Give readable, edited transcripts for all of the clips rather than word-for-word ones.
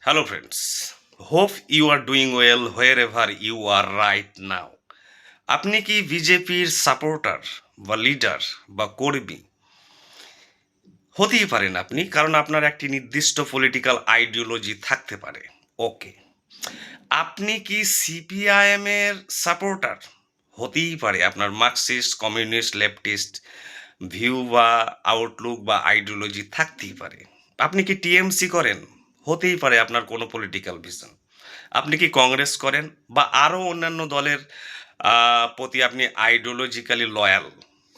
Hello, friends. Hope you are doing well wherever you are right now. আপনি কি বিজেপির supporter বা leader বা কর্মী হতেই পারেন আপনি, কারণ আপনার একটি নির্দিষ্ট পলিটিক্যাল আইডিওলজি থাকতে পারে। ওকে। আপনি কি সিপিআইএম এর সাপোর্টার হতেই পারে, আপনার মার্কসিস্ট, কমিউনিস্ট, লেফটিস্ট ভিউ বা আউটলুক বা আইডিওলজি থাকতেই পারে। আপনি কি টিএমসি করেন, হতেই পারে আপনার কোনো পলিটিক্যাল ভিশন। আপনি কি কংগ্রেস করেন বা আরও অন্যান্য দলের প্রতি আপনি আইডিওলজিক্যালি লয়াল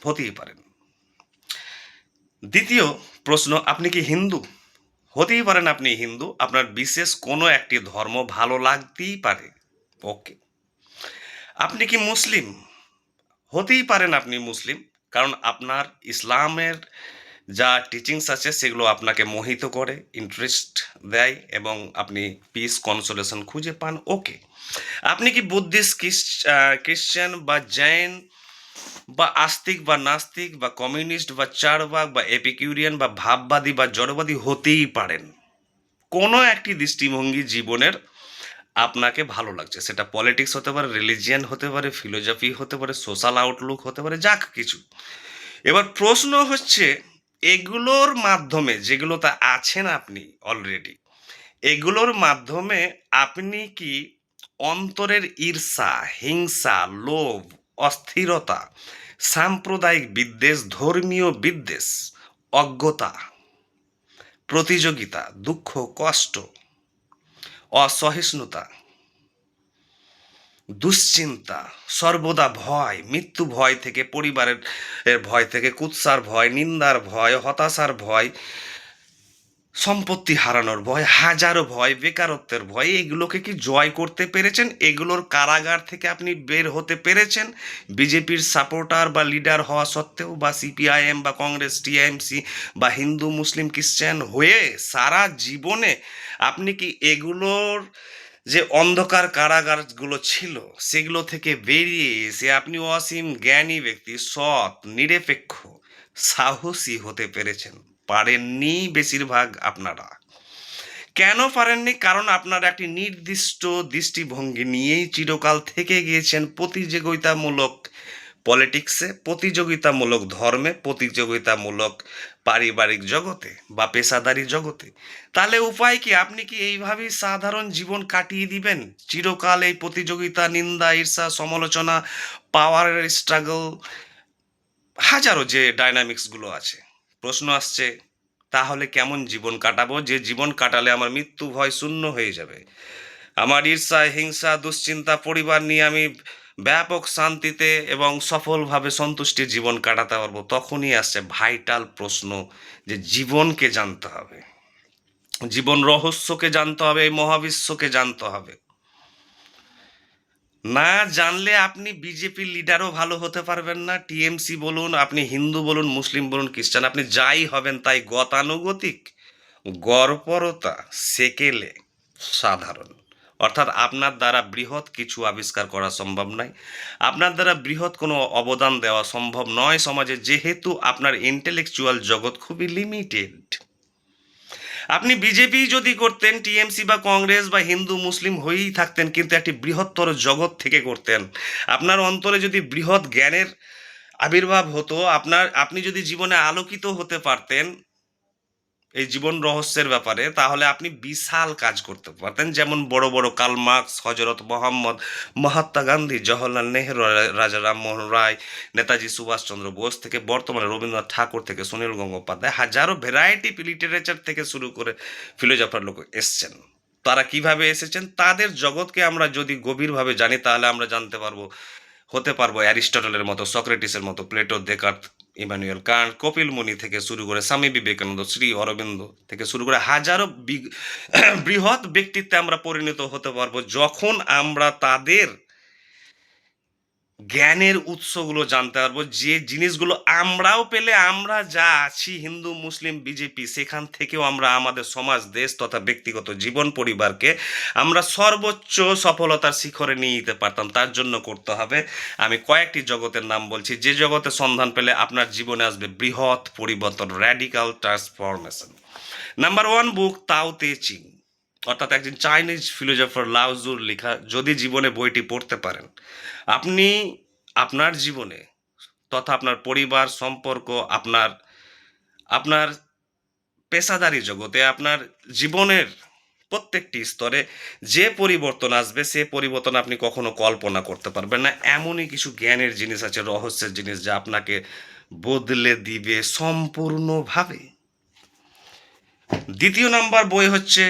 হতেই পারেন। দ্বিতীয় প্রশ্ন, আপনি কি হিন্দু, হতেই পারেন আপনি হিন্দু, আপনার বিশেষ কোনো একটি ধর্ম ভালো লাগতেই পারে। ওকে। আপনি কি মুসলিম, হতেই পারেন আপনি মুসলিম, কারণ আপনার ইসলামের যা টিচিংস আছে সেগুলো আপনাকে মোহিত করে, ইন্টারেস্ট দেয় এবং আপনি পিস কনসোলেশন খুঁজে পান। ওকে। আপনি কি বুদ্ধিস্ট, খ্রিশ্চান বা জৈন বা আস্তিক বা নাস্তিক বা কমিউনিস্ট বা চারবাক বা এপিকিউরিয়ান বা ভাববাদী বা জড়বাদী হতেই পারেন। কোনো একটি দৃষ্টিভঙ্গি জীবনের আপনাকে ভালো লাগছে, সেটা পলিটিক্স হতে পারে, রিলিজিয়ান হতে পারে, ফিলোজফি হতে পারে, সোশ্যাল আউটলুক হতে পারে, যা কিছু। এবার প্রশ্ন হচ্ছে, এগুলোর মাধ্যমে যেগুলোতে আছেন আপনি অলরেডি, এগুলোর মাধ্যমে আপনি কি অন্তরের ঈর্ষা, হিংসা, লোভ, অস্থিরতা, সাম্প্রদায়িক বিদ্বেষ, ধর্মীয় বিদ্বেষ, অজ্ঞতা, প্রতিযোগিতা, দুঃখ, কষ্ট, অসহিষ্ণুতা, দুশ্চিন্তা, সর্বদা ভয়, মৃত্যু ভয় থেকে, পরিবারের ভয় থেকে, কুৎসার ভয়, নিন্দার ভয়, হতাশার ভয়, সম্পত্তি হারানোর ভয়, হাজারো ভয়, বেকারত্বের ভয়, এগুলোকে কি জয় করতে পেরেছেন? এগুলোর কারাগার থেকে আপনি বের হতে পেরেছেন বিজেপির সাপোর্টার বা লিডার হওয়া সত্ত্বেও, বা সিপিআইএম বা কংগ্রেস, টিএমসি বা হিন্দু, মুসলিম, খ্রিশ্চান হয়ে সারা জীবনে আপনি কি এগুলোর যে অন্ধকার কারাগারগুলো ছিল সেগুলো থেকে বেরিয়ে এসে আপনি অসীম জ্ঞানী ব্যক্তি, সৎ, নিরপেক্ষ, সাহসী হতে পেরেছেন? পারেননি বেশিরভাগ আপনারা। কেন পারেননি? কারণ আপনারা একটি নির্দিষ্ট দৃষ্টিভঙ্গি নিয়েই চিরকাল থেকে গিয়েছেন প্রতিযোগিতামূলক পলিটিক্সে, প্রতিযোগিতামূলক ধর্মে, প্রতিযোগিতামূলক পারিবারিক জগতে বা পেশাদারি জগতে। তাহলে উপায় কি? আপনি কি এইভাবেই সাধারণ জীবন কাটিয়ে দিবেন চিরকাল এই প্রতিযোগিতা, নিন্দা, ঈর্ষা, সমালোচনা, পাওয়ারের স্ট্রাগল, হাজারো যে ডাইনামিক্সগুলো আছে? প্রশ্ন আসছে, তাহলে কেমন জীবন কাটাবো, যে জীবন কাটালে আমার মৃত্যু ভয় শূন্য হয়ে যাবে, আমার ঈর্ষা, হিংসা, দুশ্চিন্তা, পরিবার নিয়ে আমি ব্যাপক শান্তিতে এবং সফলভাবে সন্তুষ্টির জীবন কাটাতে পারবো? তখনই আসছে ভাইটাল প্রশ্ন, যে জীবনকে জানতে হবে, জীবন রহস্যকে জানতে হবে, এই মহাবিশ্বকে জানতে হবে। না জানলে আপনি বিজেপির লিডারও ভালো হতে পারবেন না। টিএমসি বলুন, আপনি হিন্দু বলুন, মুসলিম বলুন, খ্রিস্টান, আপনি যাই হবেন তাই গতানুগতিক, গড়পরতা, সেকেলে, সাধারণ। অর্থাৎ আপনার দ্বারা বৃহৎ কিছু আবিষ্কার করা সম্ভব নয়, আপনার দ্বারা বৃহৎ কোনো অবদান দেওয়া সম্ভব নয় সমাজে, যেহেতু আপনার ইন্টেলেকচুয়াল জগৎ খুবই লিমিটেড। আপনি বিজেপি যদি করতেন, টিএমসি বা কংগ্রেস বা হিন্দু মুসলিম হয়েই থাকতেন, কিন্তু একটি বৃহত্তর জগৎ থেকে করতেন। আপনার অন্তরে যদি বৃহৎ জ্ঞানের আবির্ভাব হতো, আপনি যদি জীবনে আলোকিত হতে পারতেন এই জীবন রহস্যের ব্যাপারে, তাহলে আপনি বিশাল কাজ করতে পারতেন। যেমন বড় বড় কার্ল মার্কস, হজরত মোহাম্মদ, মহাত্মা গান্ধী, জওহরলাল নেহরু, রাজা রামমোহন রায়, নেতাজি সুভাষচন্দ্র বোস থেকে বর্তমানে রবীন্দ্রনাথ ঠাকুর থেকে সুনীল গঙ্গোপাধ্যায়, হাজারো ভ্যারাইটি লিটারেচার থেকে শুরু করে ফিলোজফার লোক এসছেন। তারা কিভাবে এসেছেন, তাদের জগৎকে আমরা যদি গভীরভাবে জানি, তাহলে আমরা জানতে পারবো, হতে পারবো অ্যারিস্টটলের মতো, সক্রেটিসের মতো, Plato, Descartes, Immanuel Kant, Kapil Muni থেকে শুরু করে স্বামী বিবেকানন্দ, শ্রী অরবিন্দ থেকে শুরু করে হাজারো বৃহৎ ব্যক্তিত্বে আমরা পরিণত হতে পারবো, যখন আমরা তাদের জ্ঞানের উৎসগুলো জানতে পারবো, যে জিনিসগুলো আমরাও পেলে, আমরা যা আছি হিন্দু, মুসলিম, বিজেপি, সেখান থেকেও আমরা আমাদের সমাজ, দেশ তথা ব্যক্তিগত জীবন, পরিবারকে আমরা সর্বোচ্চ সফলতার শিখরে নিয়ে যেতে পারতাম। তার জন্য করতে হবে, আমি কয়েকটি জগতের নাম বলছি, যে জগতে সন্ধান পেলে আপনার জীবনে আসবে বৃহৎ পরিবর্তন, র্যাডিক্যাল ট্রান্সফরমেশন। নাম্বার ওয়ান বুক, তাও তে চিং। অর্থাৎ একজন চাইনিজ ফিলোজফার লাওজুর লেখা যদি জীবনে বইটি পড়তে পারেন, আপনি আপনার জীবনে তথা আপনার পরিবার সম্পর্ক, আপনার আপনার পেশাদারি জগতে, আপনার জীবনের প্রত্যেকটি স্তরে যে পরিবর্তন আসবে সে পরিবর্তন আপনি কখনো কল্পনা করতে পারবেন না। এমনই কিছু জ্ঞানের জিনিস আছে, রহস্যের জিনিস, যা আপনাকে বদলে দিবে সম্পূর্ণভাবে। দ্বিতীয় নাম্বার বই হচ্ছে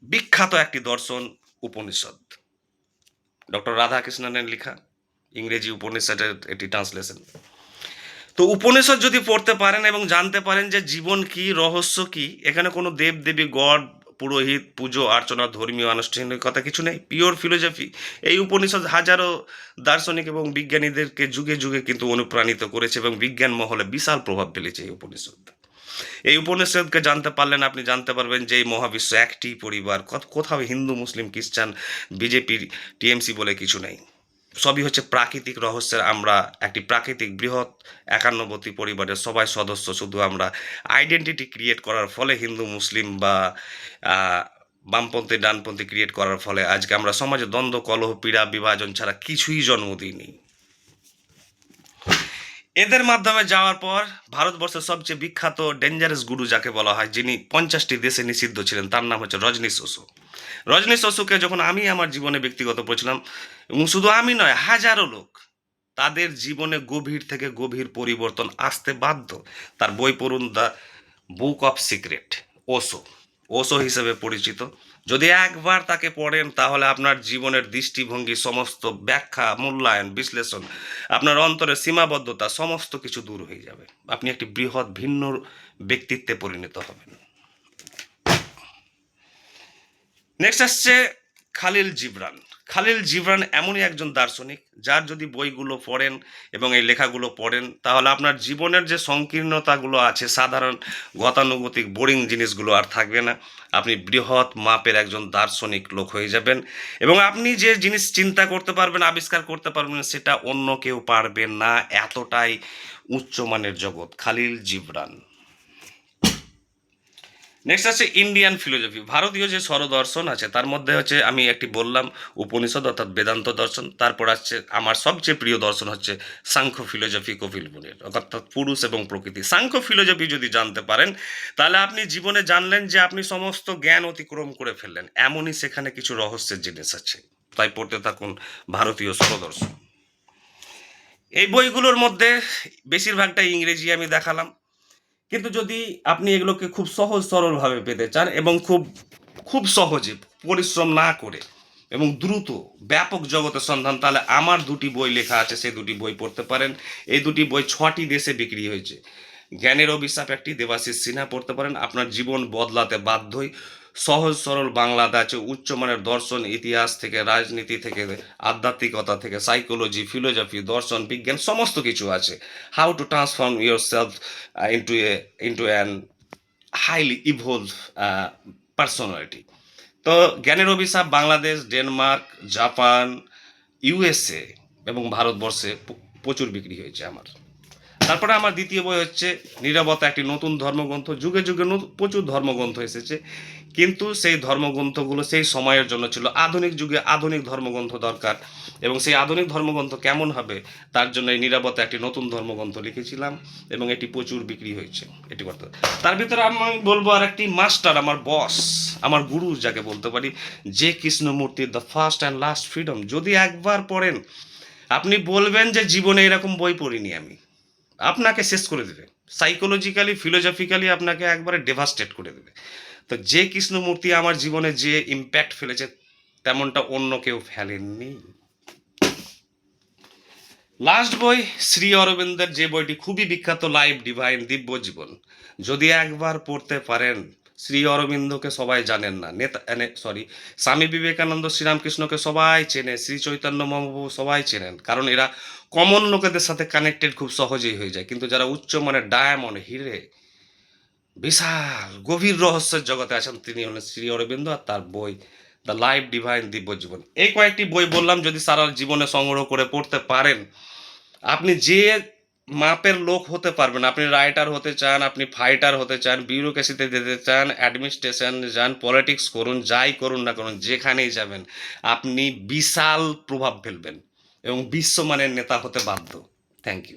বিখ্যাত একটি দর্শন, উপনিষদ, ডক্টর রাধাকৃষ্ণনের লেখা, ইংরেজি উপনিষদের এটি ট্রান্সলেশন। তো উপনিষদ যদি পড়তে পারেন এবং জানতে পারেন যে জীবন কি, রহস্য কি, এখানে কোনো দেব দেবী, গড, পুরোহিত, পুজো অর্চনা, ধর্মীয় আনুষ্ঠানিকতা কিছু নেই, পিওর ফিলোসফি। এই উপনিষদ হাজারো দার্শনিক এবং বিজ্ঞানীদেরকে যুগে যুগে কিন্তু অনুপ্রাণিত করেছে এবং বিজ্ঞান মহলে বিশাল প্রভাব ফেলেছে এই উপনিষদ। এই উপনিষদকে জানতে পারলেন আপনি জানতে পারবেন যে এই মহাবিশ্ব একটি পরিবার, কোথাও হিন্দু, মুসলিম, খ্রিস্টান, বিজেপি, টিএমসি বলে কিছু নেই। সবই হচ্ছে প্রাকৃতিক রহস্যের। আমরা একটি প্রাকৃতিক বৃহৎ একান্নবর্তী পরিবারের সবাই সদস্য, শুধু আমরা আইডেন্টিটি ক্রিয়েট করার ফলে, হিন্দু মুসলিম বা বামপন্থী ডানপন্থী ক্রিয়েট করার ফলে আজকে আমরা সমাজে দ্বন্দ্ব, কলহ, পীড়া, বিভাজন ছাড়া কিছুই জন্ম দিইনি। এদের মাধ্যমে যাওয়ার পর ভারতবর্ষের সবচেয়ে বিখ্যাত ডেঞ্জারাস গুরু যাকে বলা হয়, যিনি 50টি দেশে নিষিদ্ধ ছিলেন, তার নাম হচ্ছে রজনীশ ওশো। রজনীশ ওশোকে যখন আমি আমার জীবনে ব্যক্তিগত পড়ছিলাম, এবং শুধু আমি নয়, হাজারো লোক, তাদের জীবনে গভীর থেকে গভীর পরিবর্তন আসতে বাধ্য। তার বই পড়ুন, the book of secret, Osho, Osho হিসেবে পরিচিত। যদি একবার তাকে পড়েন তাহলে আপনার জীবনের দৃষ্টিভঙ্গি, সমস্ত ব্যাখ্যা, মূল্যায়ন, বিশ্লেষণ, আপনার অন্তরের সীমাবদ্ধতা সমস্ত কিছু দূর হয়ে যাবে। আপনি একটি বৃহৎ ভিন্ন ব্যক্তিত্বে পরিণত হবেন। নেক্সট আসছে খালিল জিবরান। খালিল জিবরান এমনই একজন দার্শনিক, যার যদি বইগুলো পড়েন এবং এই লেখাগুলো পড়েন তাহলে আপনার জীবনের যে সংকীর্ণতাগুলো আছে, সাধারণ গতানুগতিক বোরিং জিনিসগুলো আর থাকবে না। আপনি বৃহৎ মাপের একজন দার্শনিক লোক হয়ে যাবেন এবং আপনি যে জিনিস চিন্তা করতে পারবেন, আবিষ্কার করতে পারবেন, সেটা অন্য কেউ পারবে না। এতটাই উচ্চমানের জগৎ খালিল জিবরান। নেক্সট আছে ইন্ডিয়ান ফিলোসফি। ভারতীয় যে স্বরদর্শন আছে তার মধ্যে হচ্ছে, আমি একটি বললাম, উপনিষদ অর্থাৎ বেদান্ত দর্শন। তারপর আসছে আমার সবচেয়ে প্রিয় দর্শন হচ্ছে সাংখ্য ফিলোসফি, কপিল মুনির, অর্থাৎ পুরুষ এবং প্রকৃতি। সাংখ্য ফিলোসফি যদি জানতে পারেন তাহলে আপনি জীবনে জানলেন যে আপনি সমস্ত জ্ঞান অতিক্রম করে ফেললেন। এমনই সেখানে কিছু রহস্যের জিনিস আছে। তাই পড়তে থাকুন ভারতীয় স্বরদর্শন। এই বইগুলোর মধ্যে বেশিরভাগটাই ইংরেজি আমি দেখালাম, কিন্তু যদি আপনি এগুলোকে খুব সহজ সরলভাবে পেতে চান এবং খুব খুব সহজে, পরিশ্রম না করে এবং দ্রুত ব্যাপক জগতের সন্ধান, তাহলে আমার দুটি বই লেখা আছে, সেই দুটি বই পড়তে পারেন। এই দুটি বই 6টি দেশে বিক্রি হয়েছে। জ্ঞানের অভিশাপ একটি, দেবাশিস সিনহা, পড়তে পারেন, আপনার জীবন বদলাতে বাধ্যই। সহজ সরল বাংলাতে আছে উচ্চমানের দর্শন, ইতিহাস থেকে, রাজনীতি থেকে, আধ্যাত্মিকতা থেকে, সাইকোলজি, ফিলোসফি, দর্শন, বিজ্ঞান, সমস্ত কিছু আছে। How to transform your self into an highly evolve personality. তো জ্ঞানের অভিশাপ বাংলাদেশ, ডেনমার্ক, জাপান, ইউএসএ এবং ভারতবর্ষে প্রচুর বিক্রি হয়েছে আমার। তারপরে আমার দ্বিতীয় বই হচ্ছে নীরবতা, একটি নতুন ধর্মগ্রন্থ। যুগে যুগে প্রচুর ধর্মগ্রন্থ এসেছে, কিন্তু সেই ধর্মগ্রন্থগুলো সেই সময়ের জন্য ছিল। আধুনিক যুগে আধুনিক ধর্মগ্রন্থ দরকার, এবং সেই আধুনিক ধর্মগ্রন্থ কেমন হবে তার জন্য এই নীরবতা একটি নতুন ধর্মগ্রন্থ লিখেছিলাম এবং এটি প্রচুর বিক্রি হয়েছে। এটি করতে, তার ভিতরে আমি বলবো আর একটি মাস্টার, আমার বস, আমার গুরু যাকে বলতে পারি, যে কৃষ্ণমূর্তির the first and last freedom. যদি একবার পড়েন আপনি বলবেন যে জীবনে এরকম বই পড়িনি আমি। আপনাকে শেষ করে দেবে, সাইকোলজিক্যালি, ফিলোসফিক্যালি আপনাকে একবারে ডেভাস্টেট করে দেবে। তো যে কৃষ্ণমূর্তি আমার জীবনে যে ইম্প্যাক্ট ফেলেছে তেমনটা অন্য কেউ ফেলেননি। লাস্ট বই শ্রী অরবিন্দের যে বইটি খুবই বিখ্যাত, লাইফ ডিভাইন, দিব্য জীবন। যদি একবার পড়তে পারেন, শ্রী অরবিন্দকে সবাই জানেন না, স্বামী বিবেকানন্দ, শ্রীরামকৃষ্ণকে সবাই চেনে, শ্রী চৈতন্য মহাপ্রভু সবাই চেনেন, কারণ এরা কমন লোকেদের সাথে কানেক্টেড খুব সহজেই হয়ে যায়। কিন্তু যারা উচ্চ মানের ডায়মন্ড, হিরে, বিশাল গভীর রহস্যের জগতে আছেন, তিনি হলেন শ্রী অরবিন্দ আর তার বই দ্য লাইফ ডিভাইন, দিব্য জীবন। এই কয়েকটি বই বললাম, যদি সারা জীবনে সংগ্রহ করে পড়তে পারেন, আপনি যে মাপের লোক হতে পারবেন। আপনি রাইটার হতে চান, আপনি ফাইটার হতে চান, বিউরোক্রেসিতে যেতে চান, অ্যাডমিনিস্ট্রেশন যান, পলিটিক্স করুন, যাই করুন না করুন, যেখানেই যাবেন, আপনি বিশাল প্রভাব ফেলবেন এবং বিশ্বমানের নেতা হতে বাধ্য। Thank you.